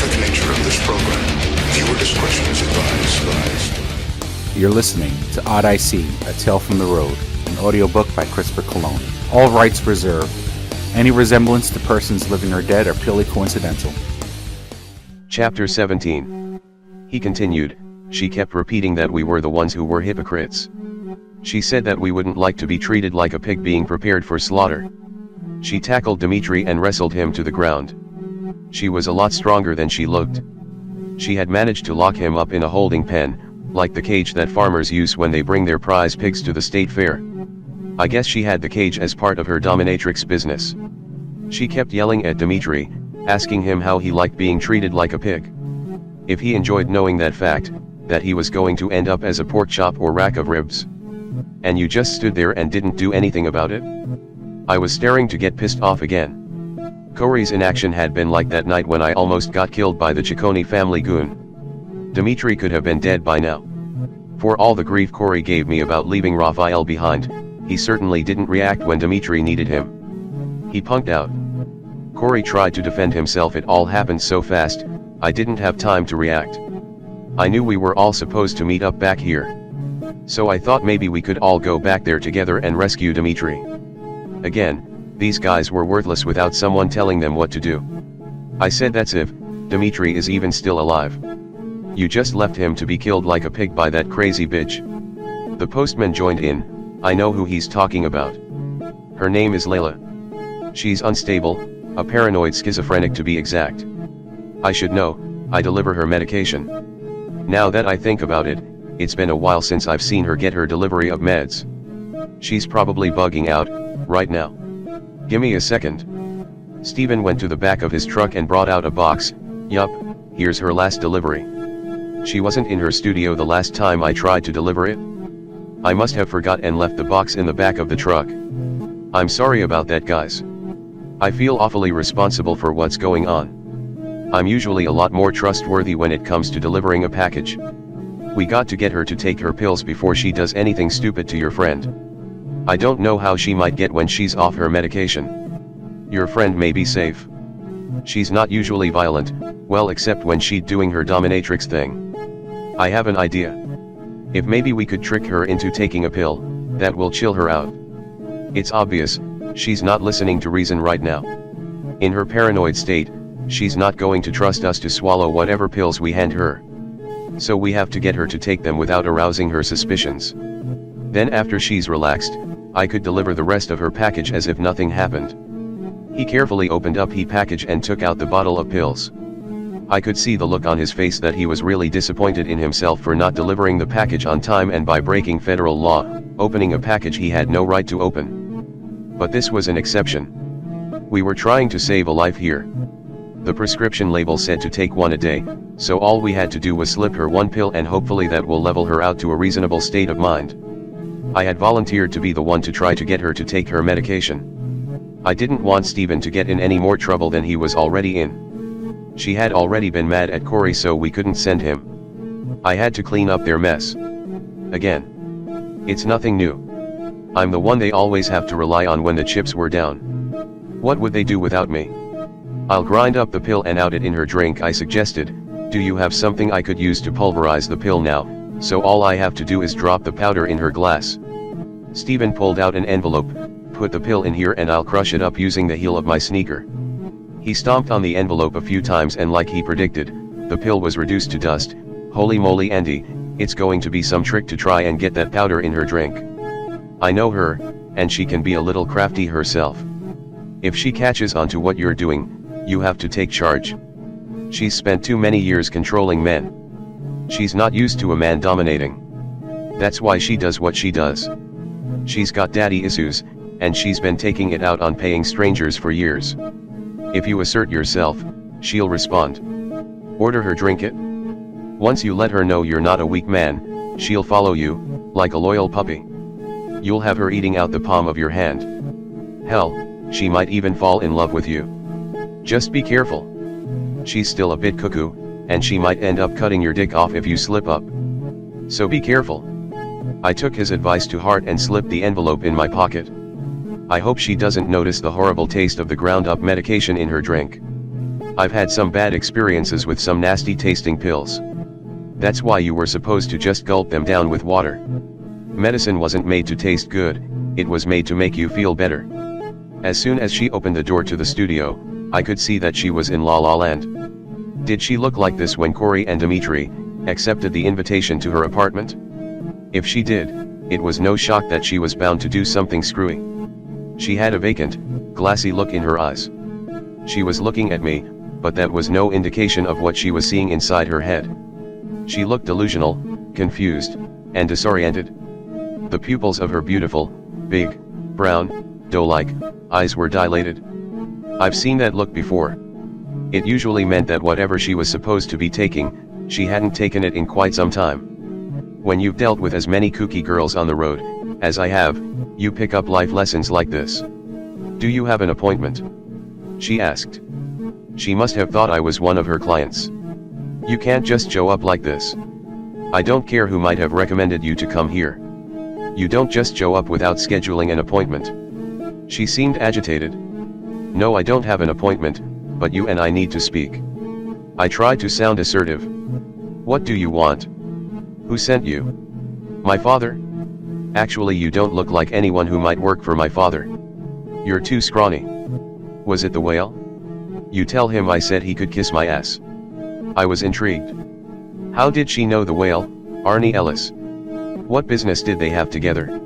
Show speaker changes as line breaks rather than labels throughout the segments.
the nature of this program. Viewer discretion is advised.
You're listening to Odyssey, A Tale from the Road, an audiobook by Christopher Cologne. All rights reserved. Any resemblance to persons living or dead are purely coincidental.
Chapter 17. He continued, she kept repeating that we were the ones who were hypocrites. She said that we wouldn't like to be treated like a pig being prepared for slaughter. She tackled Dmitri and wrestled him to the ground. She was a lot stronger than she looked. She had managed to lock him up in a holding pen, like the cage that farmers use when they bring their prize pigs to the state fair. I guess she had the cage as part of her dominatrix business. She kept yelling at Dmitri, asking him how he liked being treated like a pig. If he enjoyed knowing that fact, that he was going to end up as a pork chop or rack of ribs. And you just stood there and didn't do anything about it? I was staring to get pissed off again. Corey's inaction had been like that night when I almost got killed by the Ciccone family goon. Dmitri could have been dead by now. For all the grief Corey gave me about leaving Raphael behind, he certainly didn't react when Dmitri needed him. He punked out. Corey tried to defend himself. It all happened so fast, I didn't have time to react. I knew we were all supposed to meet up back here. So I thought maybe we could all go back there together and rescue Dmitri. Again, these guys were worthless without someone telling them what to do. I said, that's if Dmitri is even still alive. You just left him to be killed like a pig by that crazy bitch. The postman joined in. I know who he's talking about. Her name is Layla. She's unstable, a paranoid schizophrenic to be exact. I should know, I deliver her medication. Now that I think about it, it's been a while since I've seen her get her delivery of meds. She's probably bugging out, right now. Gimme a second. Steven went to the back of his truck and brought out a box. Yup, here's her last delivery. She wasn't in her studio the last time I tried to deliver it. I must have forgot and left the box in the back of the truck. I'm sorry about that, guys. I feel awfully responsible for what's going on. I'm usually a lot more trustworthy when it comes to delivering a package. We got to get her to take her pills before she does anything stupid to your friend. I don't know how she might get when she's off her medication. Your friend may be safe. She's not usually violent, well, except when she's doing her dominatrix thing. I have an idea. If maybe we could trick her into taking a pill, that will chill her out. It's obvious, she's not listening to reason right now. In her paranoid state, she's not going to trust us to swallow whatever pills we hand her. So we have to get her to take them without arousing her suspicions. Then after she's relaxed, I could deliver the rest of her package as if nothing happened. He carefully opened up his package and took out the bottle of pills. I could see the look on his face that he was really disappointed in himself for not delivering the package on time and by breaking federal law, opening a package he had no right to open. But this was an exception. We were trying to save a life here. The prescription label said to take one a day, so all we had to do was slip her one pill and hopefully that will level her out to a reasonable state of mind. I had volunteered to be the one to try to get her to take her medication. I didn't want Steven to get in any more trouble than he was already in. She had already been mad at Corey, so we couldn't send him. I had to clean up their mess. Again. It's nothing new. I'm the one they always have to rely on when the chips were down. What would they do without me? I'll grind up the pill and out it in her drink, I suggested. Do you have something I could use to pulverize the pill now, so all I have to do is drop the powder in her glass? Steven pulled out an envelope. Put the pill in here and I'll crush it up using the heel of my sneaker. He stomped on the envelope a few times and like he predicted, the pill was reduced to dust. Holy moly, Andy, it's going to be some trick to try and get that powder in her drink. I know her, and she can be a little crafty herself. If she catches on to what you're doing, you have to take charge. She's spent too many years controlling men. She's not used to a man dominating. That's why she does what she does. She's got daddy issues, and she's been taking it out on paying strangers for years. If you assert yourself, she'll respond. Order her drink it. Once you let her know you're not a weak man, she'll follow you, like a loyal puppy. You'll have her eating out the palm of your hand. Hell, she might even fall in love with you. Just be careful. She's still a bit cuckoo, and she might end up cutting your dick off if you slip up. So be careful. I took his advice to heart and slipped the envelope in my pocket. I hope she doesn't notice the horrible taste of the ground up medication in her drink. I've had some bad experiences with some nasty tasting pills. That's why you were supposed to just gulp them down with water. Medicine wasn't made to taste good, it was made to make you feel better. As soon as she opened the door to the studio, I could see that she was in La La Land. Did she look like this when Corey and Dimitri accepted the invitation to her apartment? If she did, it was no shock that she was bound to do something screwy. She had a vacant, glassy look in her eyes. She was looking at me, but that was no indication of what she was seeing inside her head. She looked delusional, confused, and disoriented. The pupils of her beautiful, big, brown, doe-like eyes were dilated. I've seen that look before. It usually meant that whatever she was supposed to be taking, she hadn't taken it in quite some time. When you've dealt with as many kooky girls on the road as I have, you pick up life lessons like this. Do you have an appointment? She asked. She must have thought I was one of her clients. You can't just show up like this. I don't care who might have recommended you to come here. You don't just show up without scheduling an appointment. She seemed agitated. No, I don't have an appointment, but you and I need to speak. I tried to sound assertive. What do you want? Who sent you? My father? Actually, you don't look like anyone who might work for my father. You're too scrawny. Was it the whale? You tell him I said he could kiss my ass. I was intrigued. How did she know the whale, Arnie Ellis? What business did they have together?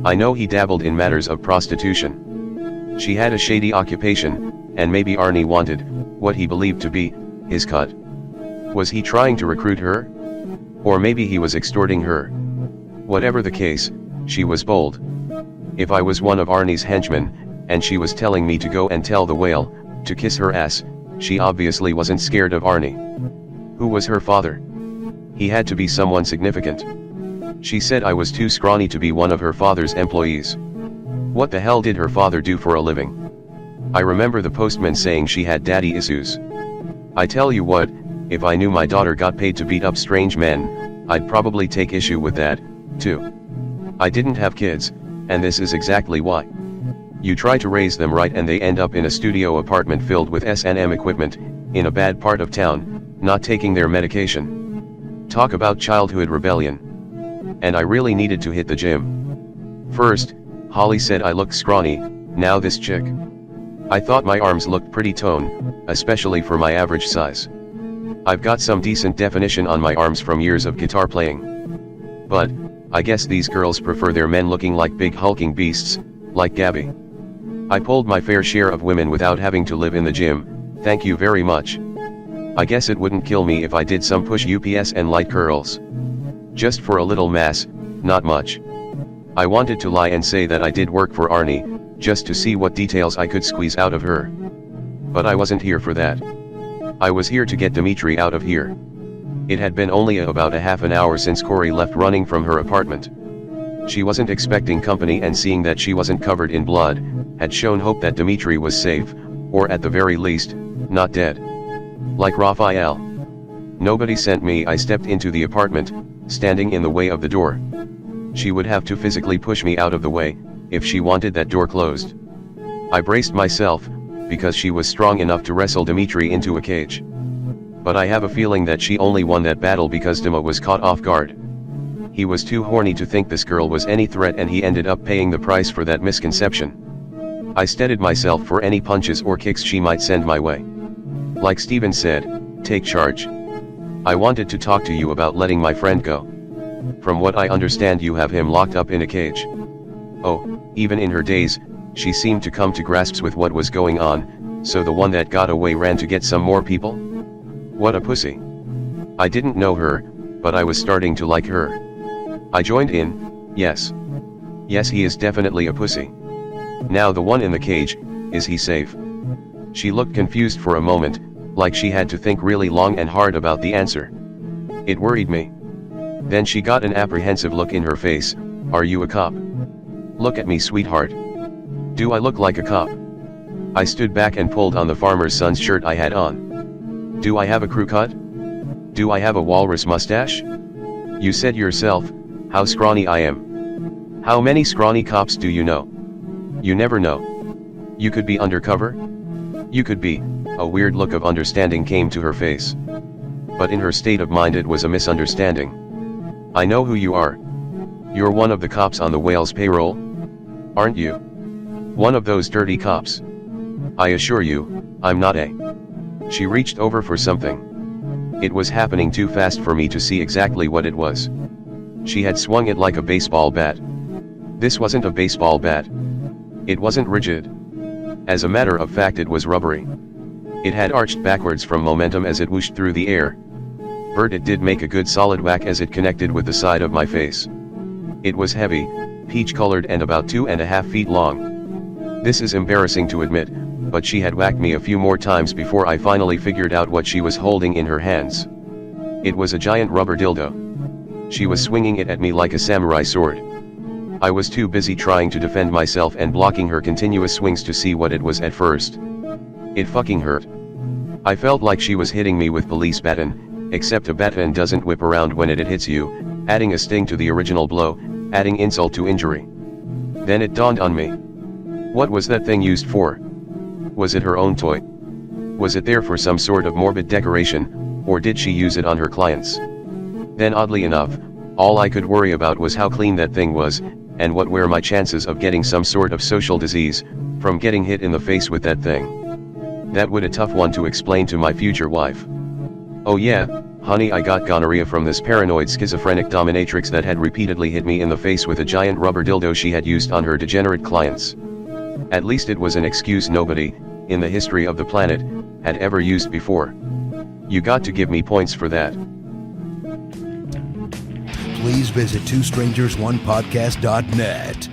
I know he dabbled in matters of prostitution. She had a shady occupation, and maybe Arnie wanted what he believed to be his cut. Was he trying to recruit her? Or maybe he was extorting her. Whatever the case, she was bold. If I was one of Arnie's henchmen, and she was telling me to go and tell the whale to kiss her ass, she obviously wasn't scared of Arnie. Who was her father? He had to be someone significant. She said I was too scrawny to be one of her father's employees. What the hell did her father do for a living? I remember the postman saying she had daddy issues. I tell you what, if I knew my daughter got paid to beat up strange men, I'd probably take issue with that, too. I didn't have kids, and this is exactly why. You try to raise them right and they end up in a studio apartment filled with S&M equipment, in a bad part of town, not taking their medication. Talk about childhood rebellion. And I really needed to hit the gym. First, Holly said I looked scrawny, now this chick. I thought my arms looked pretty toned, especially for my average size. I've got some decent definition on my arms from years of guitar playing. But, I guess these girls prefer their men looking like big hulking beasts, like Gabby. I pulled my fair share of women without having to live in the gym, thank you very much. I guess it wouldn't kill me if I did some push-ups and light curls. Just for a little mass, not much. I wanted to lie and say that I did work for Arnie, just to see what details I could squeeze out of her. But I wasn't here for that. I was here to get Dimitri out of here. It had been only about a half an hour since Corey left running from her apartment. She wasn't expecting company, and seeing that she wasn't covered in blood, had shown hope that Dimitri was safe, or at the very least, not dead. Like Raphael. Nobody sent me. I stepped into the apartment, standing in the way of the door. She would have to physically push me out of the way, if she wanted that door closed. I braced myself, because she was strong enough to wrestle Dimitri into a cage. But I have a feeling that she only won that battle because Dima was caught off guard. He was too horny to think this girl was any threat, and he ended up paying the price for that misconception. I steadied myself for any punches or kicks she might send my way. Like Steven said, take charge. I wanted to talk to you about letting my friend go. From what I understand, you have him locked up in a cage. Oh, even in her daze, she seemed to come to grasps with what was going on, so the one that got away ran to get some more people? What a pussy. I didn't know her, but I was starting to like her. I joined in, yes. Yes, he is definitely a pussy. Now the one in the cage, is he safe? She looked confused for a moment, like she had to think really long and hard about the answer. It worried me. Then she got an apprehensive look in her face. Are you a cop? Look at me, sweetheart. Do I look like a cop? I stood back and pulled on the farmer's son's shirt I had on. Do I have a crew cut? Do I have a walrus mustache? You said yourself, how scrawny I am. How many scrawny cops do you know? You never know. You could be undercover? You could be. A weird look of understanding came to her face. But in her state of mind it was a misunderstanding. I know who you are. You're one of the cops on the whale's payroll? Aren't you? One of those dirty cops. I assure you, I'm not a. She reached over for something. It was happening too fast for me to see exactly what it was. She had swung it like a baseball bat. This wasn't a baseball bat. It wasn't rigid. As a matter of fact, it was rubbery. It had arched backwards from momentum as it whooshed through the air. But it did make a good solid whack as it connected with the side of my face. It was heavy, peach-colored and about 2.5 feet long. This is embarrassing to admit, but she had whacked me a few more times before I finally figured out what she was holding in her hands. It was a giant rubber dildo. She was swinging it at me like a samurai sword. I was too busy trying to defend myself and blocking her continuous swings to see what it was at first. It fucking hurt. I felt like she was hitting me with police baton, except a baton doesn't whip around when it hits you, adding a sting to the original blow, adding insult to injury. Then it dawned on me. What was that thing used for? Was it her own toy? Was it there for some sort of morbid decoration, or did she use it on her clients? Then oddly enough, all I could worry about was how clean that thing was, and what were my chances of getting some sort of social disease, from getting hit in the face with that thing. That would a tough one to explain to my future wife. Oh yeah, honey, I got gonorrhea from this paranoid schizophrenic dominatrix that had repeatedly hit me in the face with a giant rubber dildo she had used on her degenerate clients. At least it was an excuse nobody, in the history of the planet, had ever used before. You got to give me points for that.
Please visit twostrangersonePodcast.net.